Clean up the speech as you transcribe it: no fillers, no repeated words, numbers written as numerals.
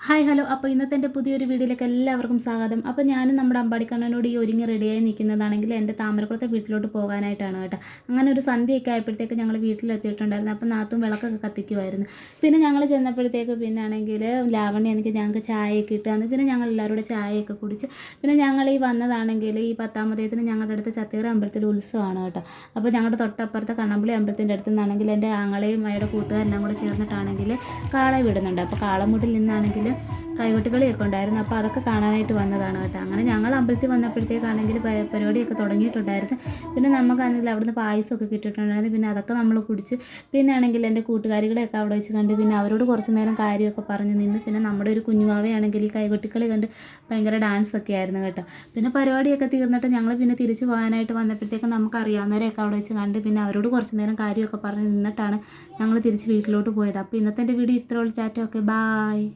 Hi hello. അപ്പോൾ ഇന്നത്തെ എൻ്റെ പുതിയൊരു വീഡിയോയിലേക്ക് എല്ലാവർക്കും സ്വാഗതം. അപ്പോൾ ഞാനും നമ്മുടെ അമ്പാടിക്കണ്ണനോട് ഈ ഒരുങ്ങി റെഡിയായി നിൽക്കുന്നതാണെങ്കിൽ എൻ്റെ താമരക്കുളത്തെ വീട്ടിലോട്ട് പോകാനായിട്ടാണ് കേട്ടോ. അങ്ങനെ ഒരു സന്ധ്യയൊക്കെ ആയപ്പോഴത്തേക്ക് ഞങ്ങൾ വീട്ടിലെത്തിയിട്ടുണ്ടായിരുന്നു. അപ്പോൾ നാത്തും വിളക്കൊക്കെ കത്തിക്കുമായിരുന്നു. പിന്നെ ഞങ്ങൾ ചെന്നപ്പോഴത്തേക്ക് പിന്നെ ആണെങ്കിൽ ലാവണ്യ എനിക്ക് ഞങ്ങൾക്ക് ചായയൊക്കെ ഇട്ടാന്ന്. പിന്നെ ഞങ്ങൾ എല്ലാവരും കൂടെ ചായയൊക്കെ കുടിച്ച് പിന്നെ ഞങ്ങൾ ഈ വന്നതാണെങ്കിൽ ഈ 10-ാം ഉദയത്തിന് ഞങ്ങളുടെ അടുത്ത് ചത്തേറ അമ്പലത്തിൽ ഉത്സവമാണ് കേട്ടോ. അപ്പോൾ ഞങ്ങളുടെ തൊട്ടപ്പുറത്തെ കണ്ണമ്പള്ളി അമ്പലത്തിൻ്റെ അടുത്ത് നിന്നാണെങ്കിൽ എൻ്റെ ആങ്ങളെയും അയാളുടെ കൂട്ടുകാരെല്ലാം കൂടെ ചേർന്നിട്ടാണെങ്കിൽ കാളെ വിടുന്നുണ്ട്. അപ്പോൾ കാളമൂട്ടിൽ നിന്നാണെങ്കിൽ കൈകൊട്ടിക്കളിയൊക്കെ ഉണ്ടായിരുന്നു. അപ്പോൾ അതൊക്കെ കാണാനായിട്ട് വന്നതാണ് കേട്ടോ. അങ്ങനെ ഞങ്ങൾ അമ്പലത്തിൽ വന്നപ്പോഴത്തേക്കാണെങ്കിൽ പരിപാടിയൊക്കെ തുടങ്ങിയിട്ടുണ്ടായിരുന്നു. പിന്നെ നമുക്കാണെങ്കിൽ അവിടുന്ന് പായസമൊക്കെ കിട്ടിയിട്ടുണ്ടായിരുന്നു. പിന്നെ അതൊക്കെ നമ്മൾ കുടിച്ച് പിന്നെ ആണെങ്കിൽ എൻ്റെ കൂട്ടുകാരികളെയൊക്കെ അവിടെ വെച്ച് കണ്ട് പിന്നെ അവരോട് കുറച്ച് നേരം കാര്യമൊക്കെ പറഞ്ഞ് നിന്ന് പിന്നെ നമ്മുടെ ഒരു കുഞ്ഞുമാവയാണെങ്കിൽ ഈ കൈകൊട്ടിക്കളി കണ്ട് ഭയങ്കര ഡാൻസൊക്കെ ആയിരുന്നു കേട്ടോ. പിന്നെ പരിപാടിയൊക്കെ തീർന്നിട്ട് ഞങ്ങൾ പിന്നെ തിരിച്ച് പോകാനായിട്ട് വന്നപ്പോഴത്തേക്കും നമുക്കറിയാവുന്നവരെയൊക്കെ അവിടെ വെച്ച് കണ്ട് പിന്നെ അവരോട് കുറച്ച് നേരം കാര്യമൊക്കെ പറഞ്ഞ് നിന്നിട്ടാണ് ഞങ്ങൾ തിരിച്ച് വീട്ടിലോട്ട് പോയത്. അപ്പോൾ ഇന്നത്തെ എൻ്റെ വീഡിയോ ഇത്രയുള്ള. ടാറ്റ. Okay, bye.